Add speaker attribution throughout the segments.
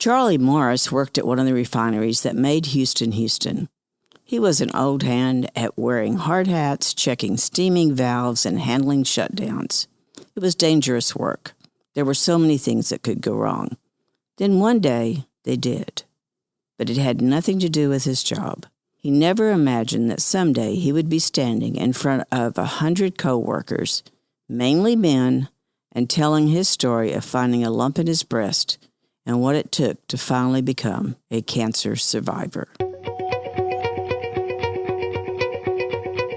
Speaker 1: Charlie Morris worked at one of the refineries that made Houston, Houston. He was an old hand at wearing hard hats, checking steaming valves, and handling shutdowns. It was dangerous work. There were so many things that could go wrong. Then one day, they did. But it had nothing to do with his job. He never imagined that someday he would be standing in front of 100 co-workers, mainly men, and telling his story of finding a lump in his breast and what it took to finally become a cancer survivor.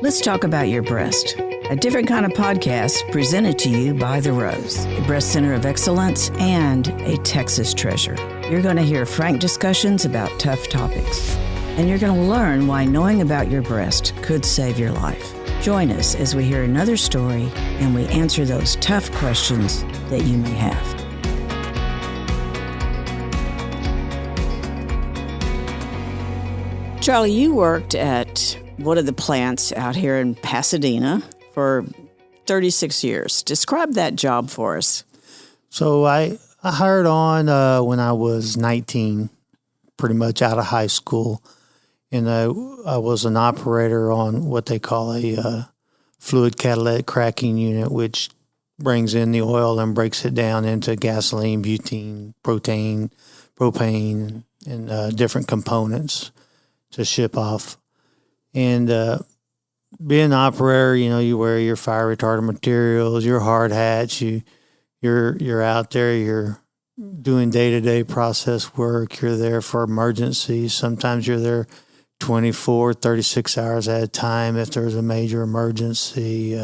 Speaker 1: Let's talk about your breast. A different kind of podcast presented to you by The Rose, a breast center of excellence and a Texas treasure. You're going to hear frank discussions about tough topics, and you're going to learn why knowing about your breast could save your life. Join us as we hear another story and we answer those tough questions that you may have. Charlie, you worked at one of the plants out here in Pasadena for 36 years. Describe that job for us.
Speaker 2: So I hired on when I was 19, pretty much out of high school. And I was an operator on what they call a fluid catalytic cracking unit, which brings in the oil and breaks it down into gasoline, butane, propane, and different components to ship off. And being an operator, you wear your fire retardant materials, your hard hats, you're out there, you're doing day-to-day process work, you're there for emergencies. Sometimes you're there 24, 36 hours at a time if there's a major emergency,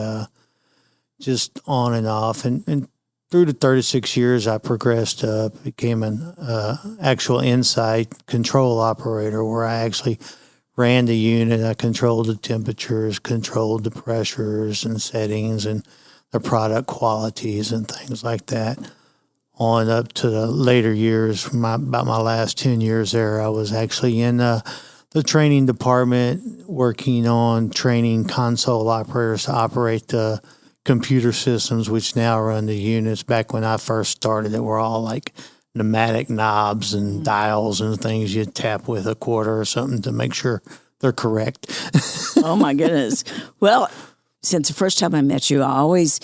Speaker 2: just on and off. And through the 36 years, I progressed up, became an actual inside control operator where I actually ran the unit. I controlled the temperatures, controlled the pressures and settings and the product qualities and things like that. On up to the later years, about my last 10 years there, I was actually in the training department working on training console operators to operate the computer systems, which now run the units. Back when I first started, they were all like pneumatic knobs and dials and things you tap with a quarter or something to make sure they're correct.
Speaker 1: Oh, my goodness. Well, since the first time I met you, I always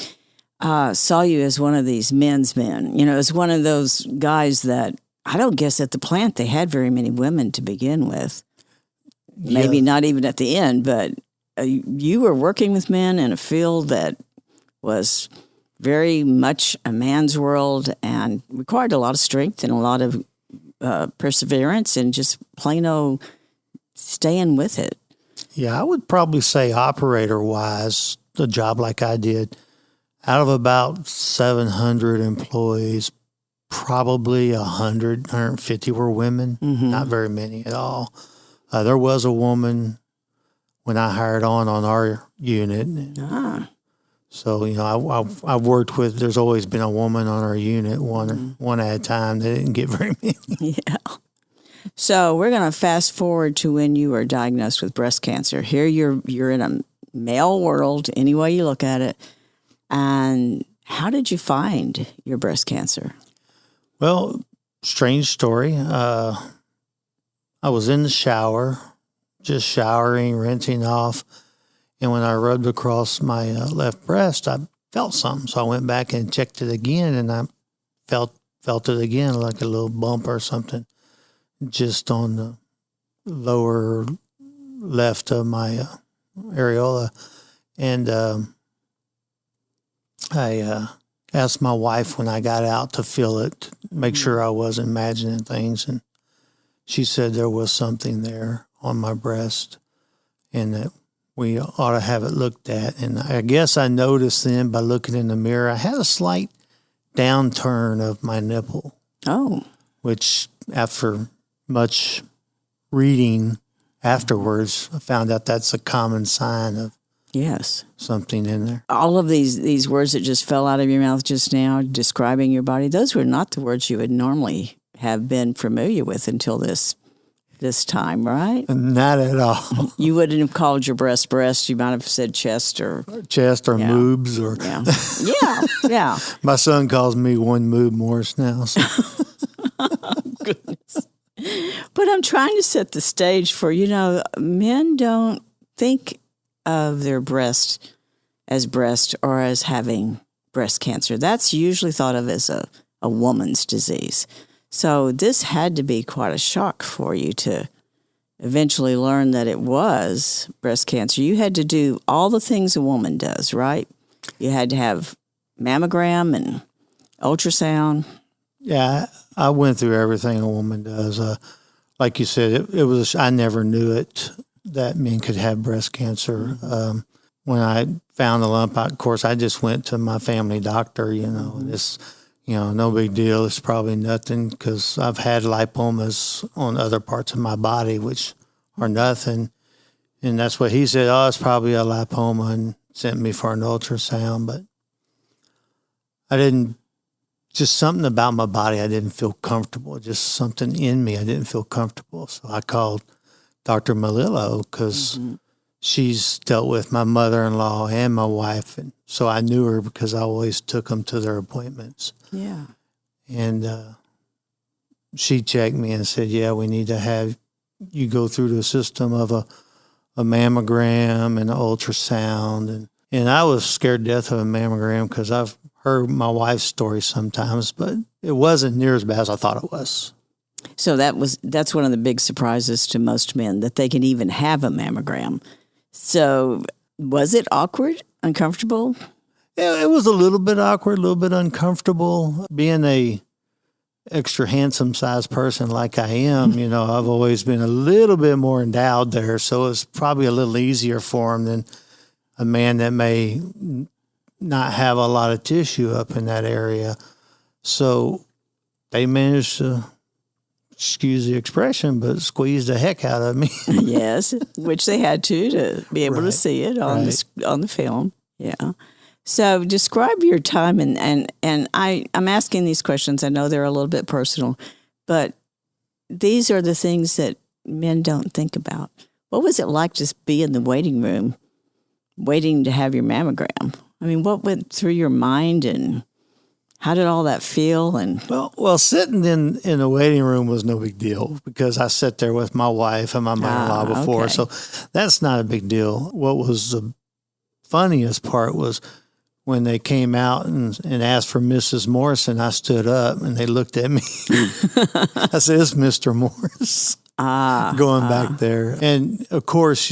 Speaker 1: saw you as one of these men's men. As one of those guys that I don't guess at the plant they had very many women to begin with. Maybe not even at the end, but you were working with men in a field that was very much a man's world and required a lot of strength and a lot of perseverance and just plain old staying with it.
Speaker 2: Yeah, I would probably say operator-wise, the job like I did, out of about 700 employees, probably 100, 150 were women, not very many at all. There was a woman when I hired on our unit. So, I've worked with, there's always been a woman on our unit, one at a time. They didn't get very many.
Speaker 1: Yeah. So we're going to fast forward to when you were diagnosed with breast cancer. Here you're in a male world, any way you look at it. And how did you find your breast cancer?
Speaker 2: Well, strange story. I was in the shower, just showering, rinsing off. And when I rubbed across my left breast, I felt something. So I went back and checked it again, and I felt it again, like a little bump or something, just on the lower left of my areola. And I asked my wife when I got out to feel it, make sure I wasn't imagining things. And she said there was something there on my breast and that we ought to have it looked at. And I guess I noticed then by looking in the mirror, I had a slight downturn of my nipple.
Speaker 1: Oh.
Speaker 2: Which after much reading afterwards, I found out that's a common sign of something in there.
Speaker 1: All of these words that just fell out of your mouth just now, describing your body, those were not the words you would normally have been familiar with until this time, right?
Speaker 2: Not at all.
Speaker 1: You wouldn't have called your breast. You might have said chest or
Speaker 2: moobs or
Speaker 1: yeah.
Speaker 2: My son calls me one moob Morris now. So.
Speaker 1: goodness. But I'm trying to set the stage for, men don't think of their breast or as having breast cancer. That's usually thought of as a woman's disease. So this had to be quite a shock for you to eventually learn that it was breast cancer. You had to do all the things a woman does, right? You had to have mammogram and ultrasound.
Speaker 2: Yeah, I went through everything a woman does. Like you said, it was. I never knew it that men could have breast cancer. When I found the lump, of course, I just went to my family doctor. It's no big deal. It's probably nothing because I've had lipomas on other parts of my body, which are nothing. And that's what he said. Oh, it's probably a lipoma, and sent me for an ultrasound. But I didn't. Just something about my body, I didn't feel comfortable. Just something in me, I didn't feel comfortable. So I called Dr. Malillo because she's dealt with my mother-in-law and my wife. And so I knew her because I always took them to their appointments.
Speaker 1: Yeah. And
Speaker 2: she checked me and said, yeah, we need to have you go through the system of a mammogram and an ultrasound. And I was scared to death of a mammogram because I've heard my wife's story sometimes, but it wasn't near as bad as I thought it was.
Speaker 1: So that's one of the big surprises to most men, that they can even have a mammogram. So was it awkward, uncomfortable?
Speaker 2: Yeah, it was a little bit awkward, a little bit uncomfortable. Being a extra handsome sized person like I am, I've always been a little bit more endowed there. So it's probably a little easier for him than a man that may not have a lot of tissue up in that area. So they managed to, excuse the expression, but squeeze the heck out of me.
Speaker 1: Yes, which they had to be able to see it on the film. Yeah. So describe your time, and I'm asking these questions. I know they're a little bit personal, but these are the things that men don't think about. What was it like to be in the waiting room waiting to have your mammogram? I mean, what went through your mind, and how did all that feel? And
Speaker 2: well, sitting in the waiting room was no big deal because I sat there with my wife and my mother-in-law before,
Speaker 1: okay.
Speaker 2: So that's not a big deal. What was the funniest part was when they came out and asked for Mrs. Morrison. I stood up and they looked at me. I said, "It's Mr. Morris." Going back there, and of course,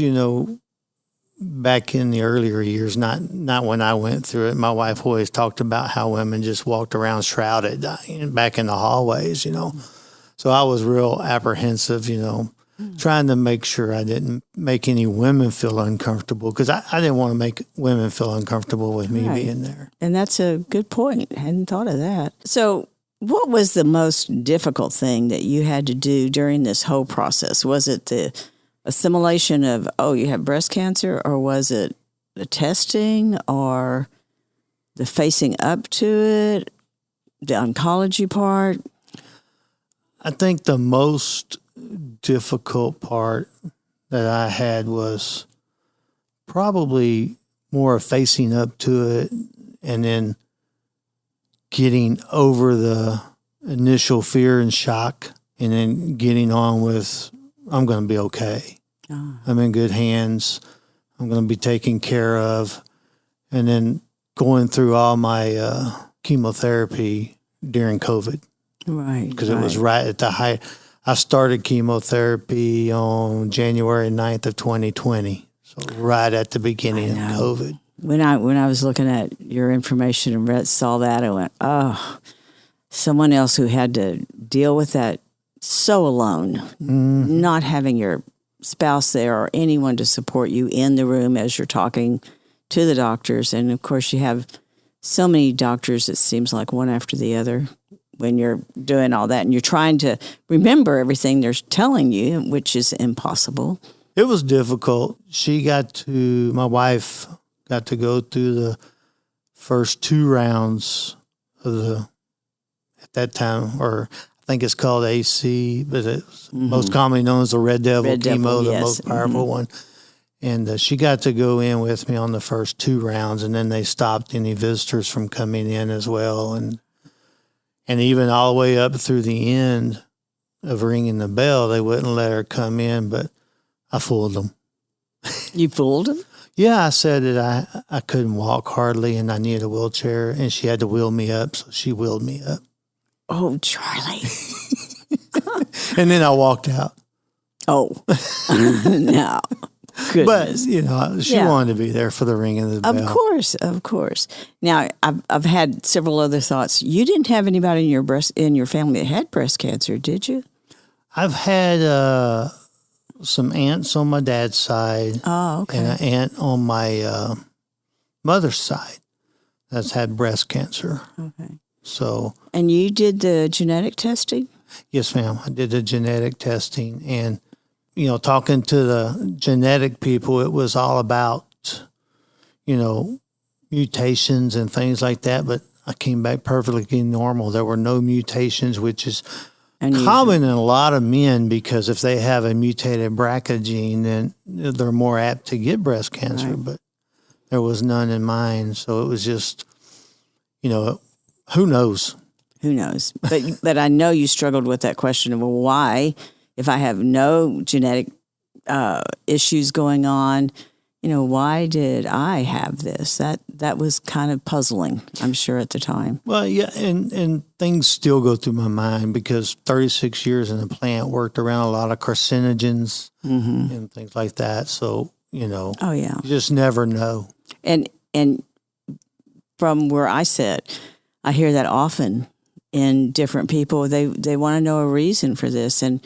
Speaker 2: back in the earlier years, not when I went through it, my wife always talked about how women just walked around shrouded back in the hallways, So I was real apprehensive, trying to make sure I didn't make any women feel uncomfortable because I didn't want to make women feel uncomfortable with me being there.
Speaker 1: And that's a good point. I hadn't thought of that. So what was the most difficult thing that you had to do during this whole process? Was it the assimilation of, you have breast cancer, or was it the testing, or the facing up to it, the oncology part?
Speaker 2: I think the most difficult part that I had was probably more of facing up to it and then getting over the initial fear and shock and then getting on with, I'm going to be okay. I'm in good hands. I'm going to be taken care of. And then going through all my chemotherapy during COVID.
Speaker 1: Right.
Speaker 2: Because it was right at the height. I started chemotherapy on January 9th of 2020. So right at the beginning of COVID.
Speaker 1: When I was looking at your information and saw that, I went, someone else who had to deal with that so alone, not having your spouse there or anyone to support you in the room as you're talking to the doctors. And of course, you have so many doctors, it seems like one after the other, when you're doing all that and you're trying to remember everything they're telling you, which is impossible.
Speaker 2: It was difficult. My wife got to go through the first 2 rounds of at that time, or I think it's called AC, but it's most commonly known as the Red Devil chemo, the most powerful one. And she got to go in with me on the first 2 rounds, and then they stopped any visitors from coming in as well. And even all the way up through the end, of ringing the bell, they wouldn't let her come in, but I fooled them.
Speaker 1: You fooled him?
Speaker 2: Yeah, I said that I couldn't walk hardly and I needed a wheelchair, and she had to wheel me up, so she wheeled me up.
Speaker 1: Oh, Charlie.
Speaker 2: And then I walked out.
Speaker 1: Oh, no. Goodness.
Speaker 2: But, she wanted to be there for the ringing of the bell.
Speaker 1: Of course. Now, I've had several other thoughts. You didn't have anybody in your family that had breast cancer, did you?
Speaker 2: I've had some aunts on my dad's side.
Speaker 1: Oh, okay.
Speaker 2: And an aunt on my mother's side that's had breast cancer.
Speaker 1: Okay.
Speaker 2: So.
Speaker 1: And you did the genetic testing?
Speaker 2: Yes, ma'am. I did the genetic testing, and talking to the genetic people, it was all about mutations and things like that. But I came back perfectly normal. There were no mutations, which is common in a lot of men, because if they have a mutated BRCA gene, then they're more apt to get breast cancer. Right. But there was none in mine, so it was just, who knows? Who knows?
Speaker 1: But I know you struggled with that question of, well, why, if I have no genetic issues going on, why did I have this? That was kind of puzzling, I'm sure, at the time.
Speaker 2: Well, yeah, and things still go through my mind, because 36 years in the plant, worked around a lot of carcinogens and things like that. So,
Speaker 1: oh yeah,
Speaker 2: you just never know.
Speaker 1: And from where I sit, I hear that often in different people. They want to know a reason for this. And,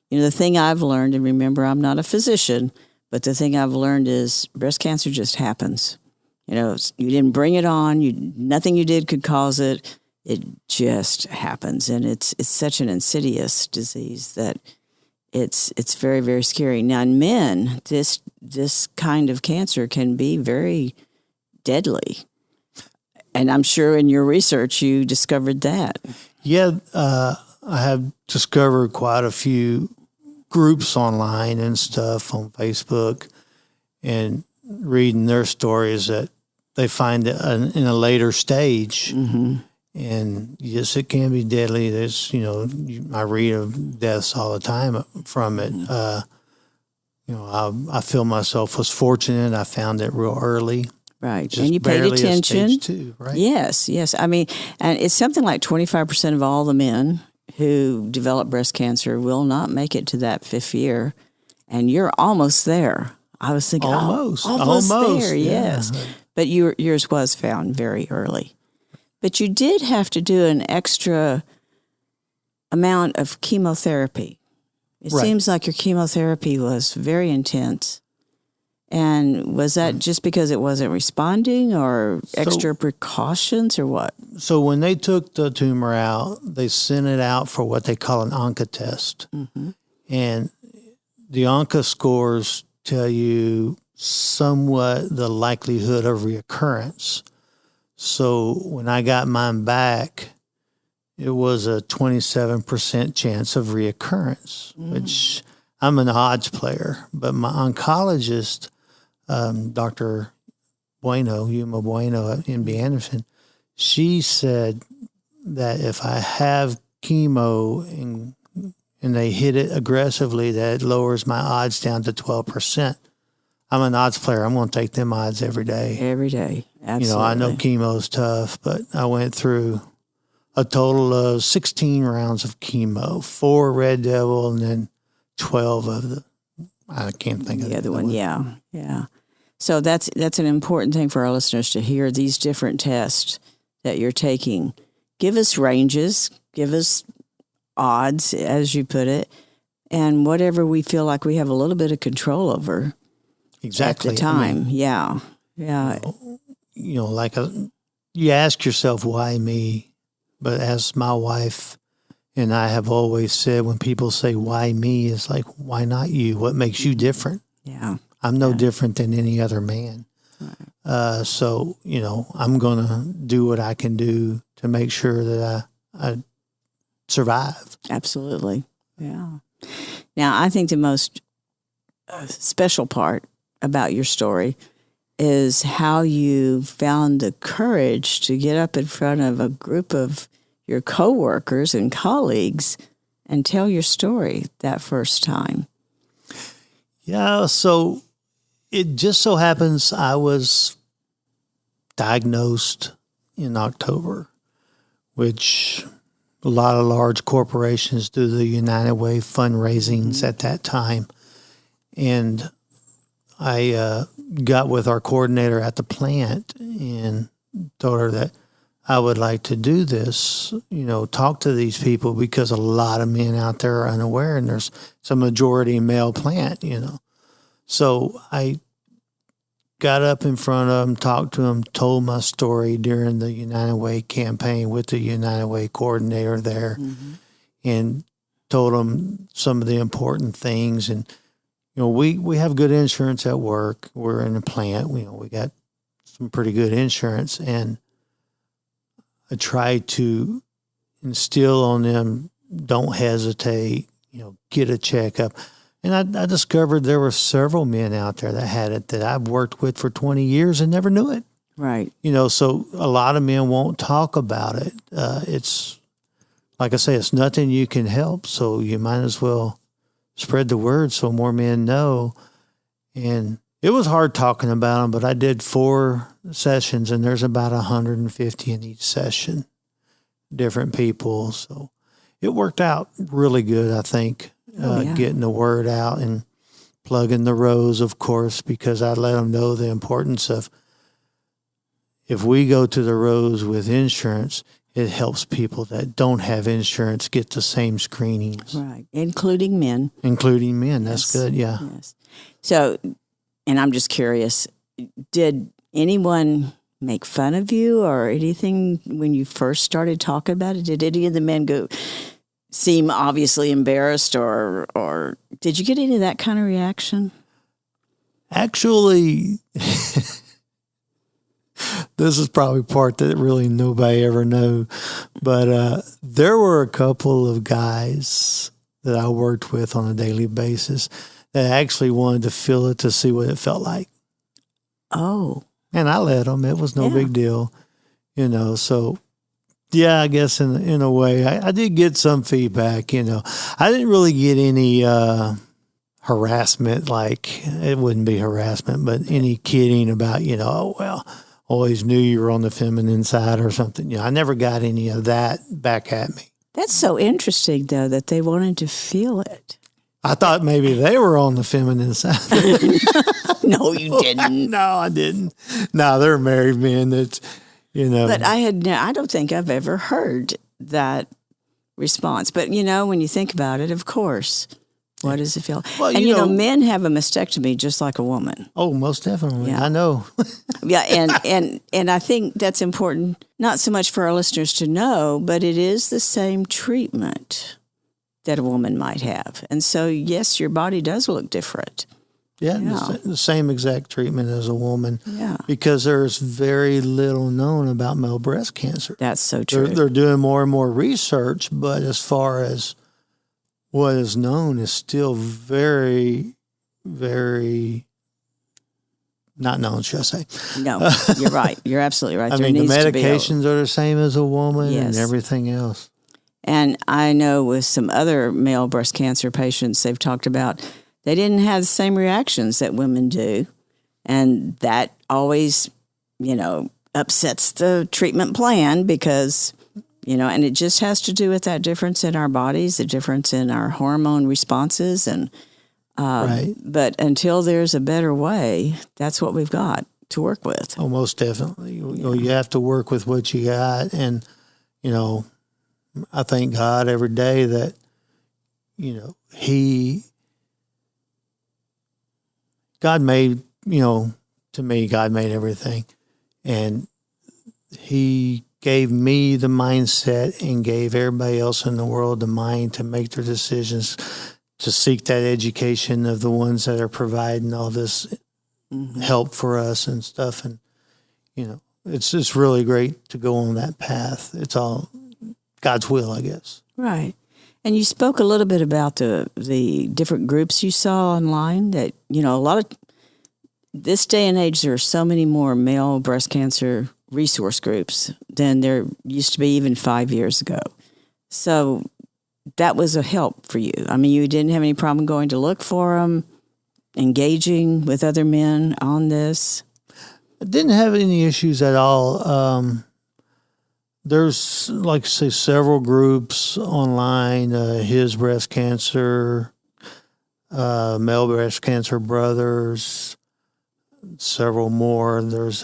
Speaker 1: the thing I've learned, and remember, I'm not a physician, but the thing I've learned is breast cancer just happens. You didn't bring it on. Nothing you did could cause it. It just happens. And it's such an insidious disease that it's very, very scary. Now, in men, this kind of cancer can be very deadly. And I'm sure in your research you discovered that.
Speaker 2: Yeah, I have discovered quite a few groups online and stuff on Facebook, and reading their stories that they find it in a later stage. Mm-hmm. And yes, it can be deadly. There's, I read of deaths all the time from it. I feel myself was fortunate. I found it real early.
Speaker 1: Right.
Speaker 2: Just
Speaker 1: and you paid attention.
Speaker 2: Stage 2, right?
Speaker 1: Yes. I mean, and it's something like 25% of all the men who develop breast cancer will not make it to that 5th year. And you're almost there. I was thinking, almost there, yes. Yeah. But yours was found very early. But you did have to do an extra amount of chemotherapy. It seems like your chemotherapy was very intense. And was that just because it wasn't responding, or extra precautions, or what?
Speaker 2: So when they took the tumor out, they sent it out for what they call an ONCA test. Mm-hmm. And the ONCA scores tell you somewhat the likelihood of reoccurrence. So when I got mine back, it was a 27% chance of reoccurrence, which I'm an odds player. But my oncologist, Dr. Yuma Bueno at MD Anderson, she said that if I have chemo and they hit it aggressively, that it lowers my odds down to 12%. I'm an odds player. I'm going to take them odds every day.
Speaker 1: Every day. Absolutely.
Speaker 2: I know chemo's tough, but I went through a total of 16 rounds of chemo, 4 Red Devil, and then 12 of I can't think of
Speaker 1: the other one. Yeah. So that's an important thing for our listeners to hear, these different tests that you're taking. Give us ranges, give us odds, as you put it, and whatever we feel like we have a little bit of control over.
Speaker 2: Exactly.
Speaker 1: At the time. Yeah.
Speaker 2: You ask yourself, why me? But as my wife and I have always said, when people say, why me? It's like, why not you? What makes you different?
Speaker 1: Yeah.
Speaker 2: I'm no different than any other man. Right. So, I'm going to do what I can do to make sure that I survive.
Speaker 1: Absolutely. Yeah. Now, I think the most special part about your story is how you found the courage to get up in front of a group of your coworkers and colleagues and tell your story that first time.
Speaker 2: Yeah, so it just so happens I was diagnosed in October, which a lot of large corporations do the United Way fundraisings at that time. And I got with our coordinator at the plant and told her that I would like to do this, talk to these people, because a lot of men out there are unaware, and there's a majority male plant, So I got up in front of them, talked to them, told my story during the United Way campaign with the United Way coordinator there, and told them some of the important things. And, we have good insurance at work. We're in a plant. We got some pretty good insurance. And I tried to instill on them, don't hesitate, get a checkup. And I discovered there were several men out there that had it that I've worked with for 20 years and never knew it.
Speaker 1: Right.
Speaker 2: So a lot of men won't talk about it. It's, like I say, it's nothing you can help. So you might as well spread the word so more men know. And it was hard talking about them, but I did 4 sessions, and there's about 150 in each session, different people. So it worked out really good, I think. Getting the word out and plugging the rows, of course, because I let them know the importance of, if we go to the rows with insurance, it helps people that don't have insurance get the same screenings.
Speaker 1: Right. Including men.
Speaker 2: That's good, yeah.
Speaker 1: Yes. So, and I'm just curious, did anyone make fun of you or anything when you first started talking about it? Did any of the men seem obviously embarrassed, or did you get any of that kind of reaction?
Speaker 2: Actually, this is probably part that really nobody ever knew, but there were a couple of guys that I worked with on a daily basis that actually wanted to feel it to see what it felt like.
Speaker 1: Oh.
Speaker 2: And I let them. It was no big deal, so... Yeah, I guess in a way, I did get some feedback. I didn't really get any harassment, like it wouldn't be harassment, but any kidding about, oh, well, always knew you were on the feminine side or something. I never got any of that back at me.
Speaker 1: That's so interesting, though, that they wanted to feel it.
Speaker 2: I thought maybe they were on the feminine side.
Speaker 1: No, you didn't.
Speaker 2: No, I didn't. No, they're married men. That's...
Speaker 1: But I don't think I've ever heard that response. But, when you think about it, of course, what does it feel? Well, and, men have a mastectomy just like a woman.
Speaker 2: Oh, most definitely. Yeah. I know.
Speaker 1: Yeah, and I think that's important, not so much for our listeners to know, but it is the same treatment that a woman might have. And so, yes, your body does look different.
Speaker 2: Yeah, the same exact treatment as a woman.
Speaker 1: Yeah.
Speaker 2: Because there's very little known about male breast cancer.
Speaker 1: That's so true.
Speaker 2: They're doing more and more research, but as far as what is known is still very, very not known, should I say.
Speaker 1: No, you're right. You're absolutely right.
Speaker 2: I mean, the medications are the same as a woman and everything else.
Speaker 1: And I know with some other male breast cancer patients, they've talked about they didn't have the same reactions that women do. And that always, upsets the treatment plan because, and it just has to do with that difference in our bodies, the difference in our hormone responses. And
Speaker 2: right.
Speaker 1: But until there's a better way, that's what we've got to work with.
Speaker 2: Oh, most definitely. You have to work with what you got. And, I thank God every day that, God made, to me, God made everything. And he gave me the mindset and gave everybody else in the world the mind to make their decisions, to seek that education of the ones that are providing all this help for us and stuff. And, it's just really great to go on that path. It's all God's will, I guess.
Speaker 1: Right. And you spoke a little bit about the different groups you saw online that, a lot of this day and age, there are so many more male breast cancer resource groups than there used to be even 5 years ago. So that was a help for you. I mean, you didn't have any problem going to look for them, engaging with other men on this.
Speaker 2: I didn't have any issues at all. There's, like I say, several groups online, His Breast Cancer, Male Breast Cancer Brothers, several more. There's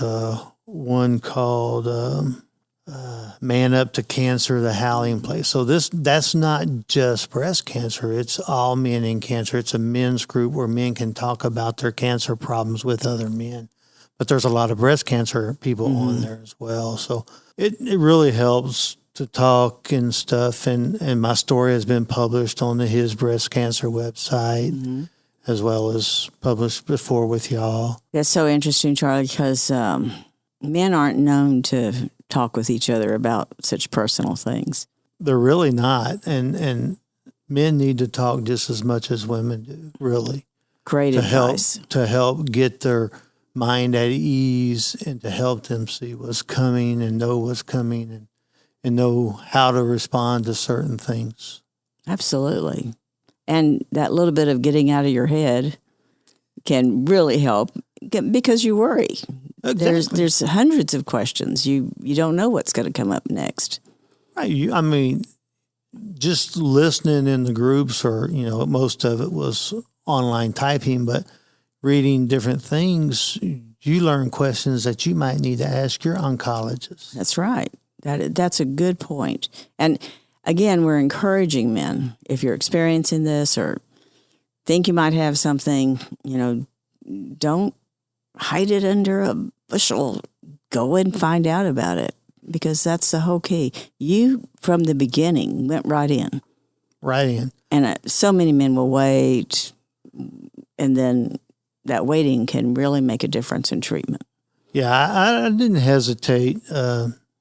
Speaker 2: one called Man Up to Cancer, the Howling Place. So that's not just breast cancer. It's all men in cancer. It's a men's group where men can talk about their cancer problems with other men. But there's a lot of breast cancer people on there as well. So it really helps to talk and stuff. And my story has been published on the His Breast Cancer website, as well as published before with y'all.
Speaker 1: That's so interesting, Charlie, because men aren't known to talk with each other about such personal things.
Speaker 2: They're really not. And men need to talk just as much as women do, really.
Speaker 1: Great advice.
Speaker 2: To help get their mind at ease and to help them see what's coming and know what's coming and know how to respond to certain things.
Speaker 1: Absolutely. And that little bit of getting out of your head can really help because you worry.
Speaker 2: Exactly.
Speaker 1: There's hundreds of questions. You don't know what's going to come up next.
Speaker 2: Right. I mean, just listening in the groups, or, most of it was online typing, but reading different things, you learn questions that you might need to ask your oncologist.
Speaker 1: That's right. That's a good point. And again, we're encouraging men, if you're experiencing this or think you might have something, don't hide it under a bushel. Go and find out about it, because that's the whole key. You, from the beginning, went right in.
Speaker 2: Right in.
Speaker 1: And so many men will wait, and then that waiting can really make a difference in treatment.
Speaker 2: Yeah, I didn't hesitate.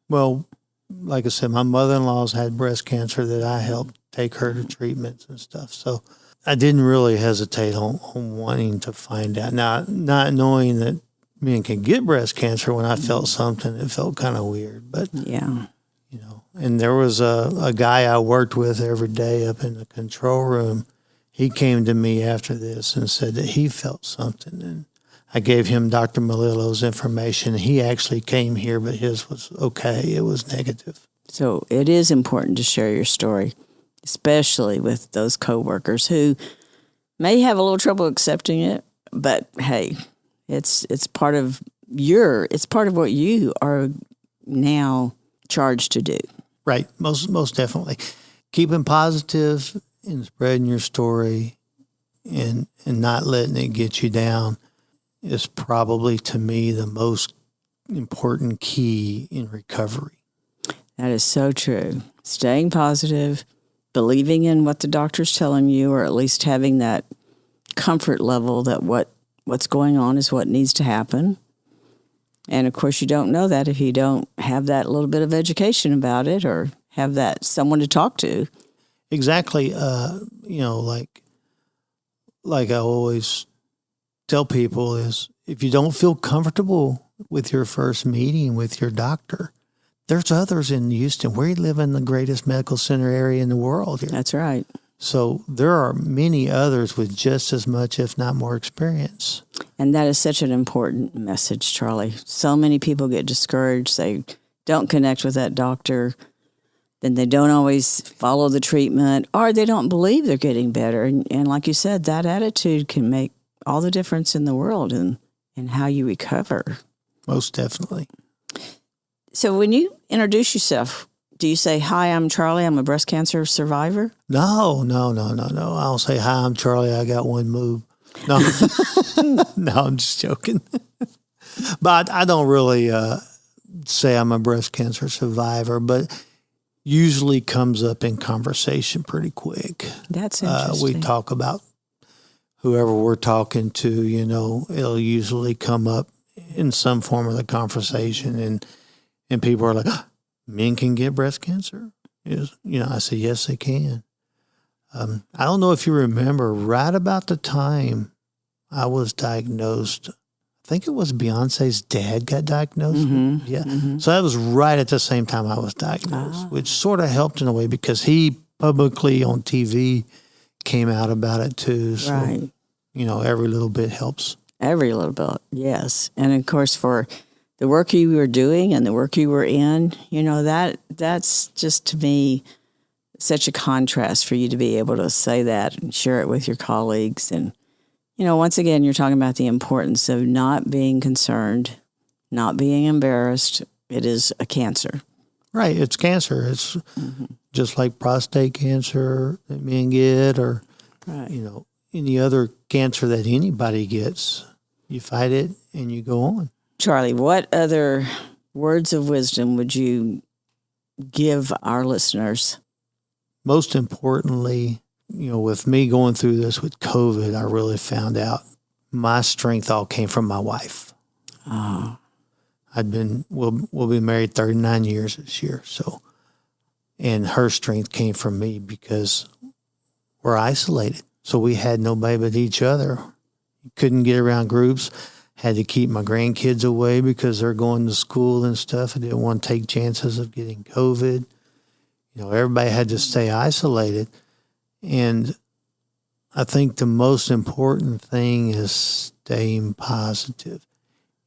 Speaker 2: Well, like I said, my mother-in-law's had breast cancer that I helped take her to treatments and stuff. So I didn't really hesitate on wanting to find out. Now, not knowing that men can get breast cancer, when I felt something, it felt kind of weird. But,
Speaker 1: yeah,
Speaker 2: and there was a guy I worked with every day up in the control room. He came to me after this and said that he felt something. And I gave him Dr. Malillo's information. He actually came here, but his was okay. It was negative.
Speaker 1: So it is important to share your story, especially with those coworkers who may have a little trouble accepting it. But hey, it's part of what you are now charged to do.
Speaker 2: Right. Most definitely. Keeping positive and spreading your story and not letting it get you down is probably, to me, the most important key in recovery.
Speaker 1: That is so true. Staying positive, believing in what the doctor's telling you, or at least having that comfort level that what's going on is what needs to happen. And of course, you don't know that if you don't have that little bit of education about it or have that someone to talk to.
Speaker 2: Exactly. Like I always tell people, is if you don't feel comfortable with your first meeting with your doctor, there's others in Houston. We live in the greatest medical center area in the world here.
Speaker 1: That's right.
Speaker 2: So there are many others with just as much, if not more, experience.
Speaker 1: And that is such an important message, Charlie. So many people get discouraged. They don't connect with that doctor. Then they don't always follow the treatment, or they don't believe they're getting better. And like you said, that attitude can make all the difference in the world in how you recover.
Speaker 2: Most definitely.
Speaker 1: So when you introduce yourself, do you say, "Hi, I'm Charlie. I'm a breast cancer survivor"?
Speaker 2: No. I'll say, "Hi, I'm Charlie. I got one move." No, no, I'm just joking. But I don't really say I'm a breast cancer survivor, but usually comes up in conversation pretty quick.
Speaker 1: That's interesting.
Speaker 2: We talk about whoever we're talking to, it'll usually come up in some form of the conversation, and people are like, "Men can get breast cancer?" I say, "Yes, they can." I don't know if you remember, right about the time I was diagnosed, I think it was Beyonce's dad got diagnosed. Mm-hmm, yeah. Mm-hmm. So that was right at the same time I was diagnosed, which sort of helped in a way because he publicly on TV came out about it too. So,
Speaker 1: Right.
Speaker 2: Every little bit helps.
Speaker 1: Every little bit, yes. And of course, for the work you were doing and the work you were in, that's just to me such a contrast for you to be able to say that and share it with your colleagues. And, once again, you're talking about the importance of not being concerned, not being embarrassed. It is a cancer.
Speaker 2: Right. It's cancer. It's just like prostate cancer that men get, or,
Speaker 1: Right.
Speaker 2: any other cancer that anybody gets. You fight it and you go on.
Speaker 1: Charlie, what other words of wisdom would you give our listeners?
Speaker 2: Most importantly, with me going through this with COVID, I really found out my strength all came from my wife.
Speaker 1: Oh.
Speaker 2: We'll be married 39 years this year. So, and her strength came from me because we're isolated. So we had nobody but each other. Couldn't get around groups. Had to keep my grandkids away because they're going to school and stuff. I didn't want to take chances of getting COVID. Everybody had to stay isolated. And I think the most important thing is staying positive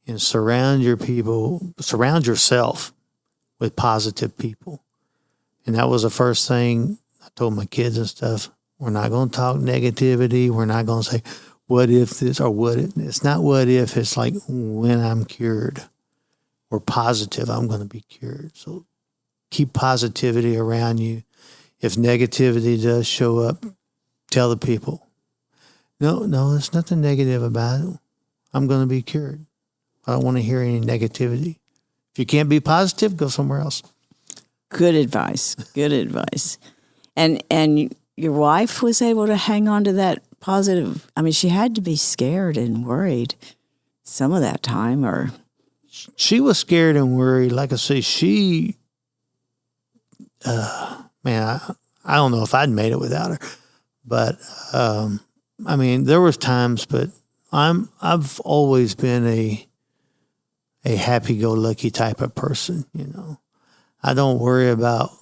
Speaker 2: and surround yourself with positive people. And that was the first thing I told my kids and stuff. We're not going to talk negativity. We're not going to say, what if this or what if? It's not what if. It's like when I'm cured or positive, I'm going to be cured. So keep positivity around you. If negativity does show up, tell the people, no, there's nothing negative about it. I'm going to be cured. I don't want to hear any negativity. If you can't be positive, go somewhere else.
Speaker 1: Good advice. Good advice. And your wife was able to hang on to that positive. I mean, she had to be scared and worried some of that time, or
Speaker 2: she was scared and worried. Like I say, I don't know if I'd made it without her, but there was times, but I've always been a happy-go-lucky type of person. I don't worry about.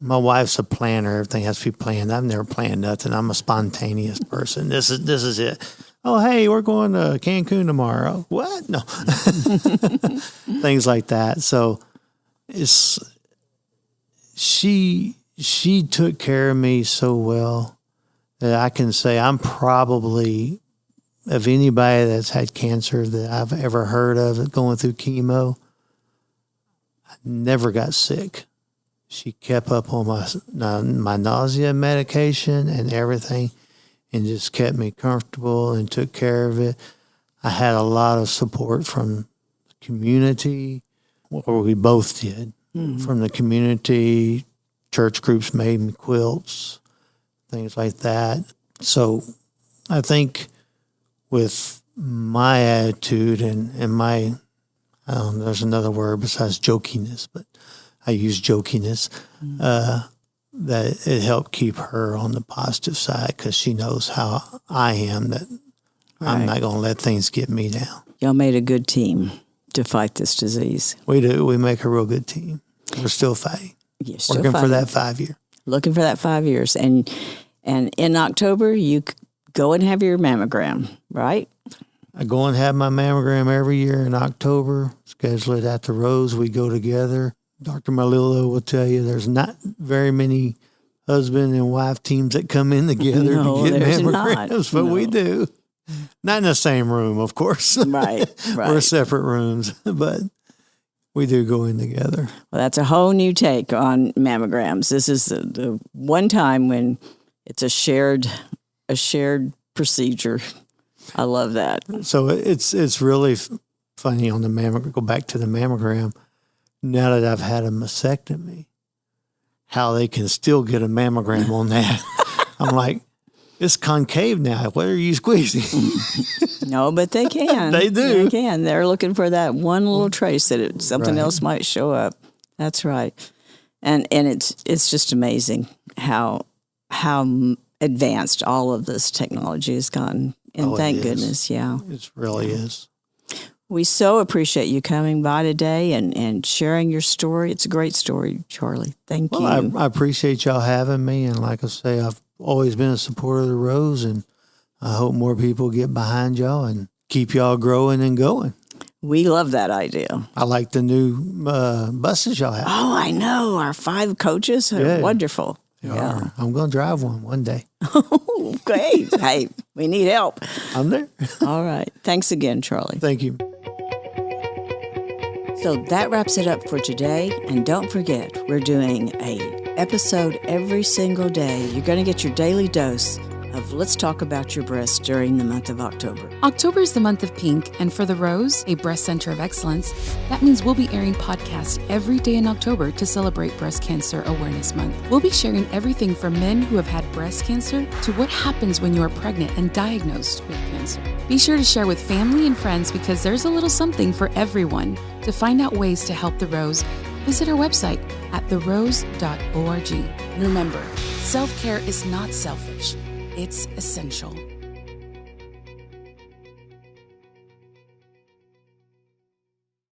Speaker 2: My wife's a planner. Everything has to be planned. I've never planned nothing. I'm a spontaneous person. This is it. Oh, hey, we're going to Cancun tomorrow. What? No. Things like that. So she took care of me so well that I can say I'm probably, of anybody that's had cancer that I've ever heard of going through chemo, I never got sick. She kept up on my nausea medication and everything and just kept me comfortable and took care of it. I had a lot of support from the community, or we both did. From the community, church groups made me quilts, things like that. So I think with my attitude and my, I don't know, there's another word besides jokiness, but I use jokiness, that it helped keep her on the positive side because she knows how I am, that I'm not going to let things get me down.
Speaker 1: Y'all made a good team to fight this disease.
Speaker 2: We do. We make a real good team. We're still fighting. Working for that 5 year.
Speaker 1: Looking for that 5 years. And in October, you go and have your mammogram, right?
Speaker 2: I go and have my mammogram every year in October, schedule it at the Rose. We go together. Dr. Malillo will tell you there's not very many husband and wife teams that come in together to get mammograms, but we do. Not in the same room, of course.
Speaker 1: Right.
Speaker 2: We're separate rooms, but we do go in together.
Speaker 1: Well, that's a whole new take on mammograms. This is the one time when it's a shared procedure. I love that.
Speaker 2: So it's really funny on the mammogram. Go back to the mammogram. Now that I've had a mastectomy, how they can still get a mammogram on that. I'm like, it's concave now. What are you squeezing?
Speaker 1: No, but they can.
Speaker 2: They do.
Speaker 1: They can. They're looking for that one little trace that something else might show up. That's right. And it's just amazing how advanced all of this technology has gotten. And thank goodness, yeah.
Speaker 2: It really is.
Speaker 1: We so appreciate you coming by today and sharing your story. It's a great story, Charlie. Thank you.
Speaker 2: I appreciate y'all having me. And like I say, I've always been a supporter of the Rose, and I hope more people get behind y'all and keep y'all growing and going.
Speaker 1: We love that idea.
Speaker 2: I like the new buses y'all have.
Speaker 1: Oh, I know. Our 5 coaches are wonderful.
Speaker 2: Yeah. I'm going to drive one day.
Speaker 1: Okay. Hey, we need help.
Speaker 2: I'm there.
Speaker 1: All right. Thanks again, Charlie.
Speaker 2: Thank you.
Speaker 1: So that wraps it up for today. And don't forget, we're doing an episode every single day. You're going to get your daily dose of Let's Talk About Your Breasts during the month of October.
Speaker 3: October is the month of pink, and for the Rose, a breast center of excellence, that means we'll be airing podcasts every day in October to celebrate Breast Cancer Awareness Month. We'll be sharing everything from men who have had breast cancer to what happens when you are pregnant and diagnosed with cancer. Be sure to share with family and friends because there's a little something for everyone. To find out ways to help the Rose, visit our website at therose.org. And remember, self-care is not selfish. It's essential.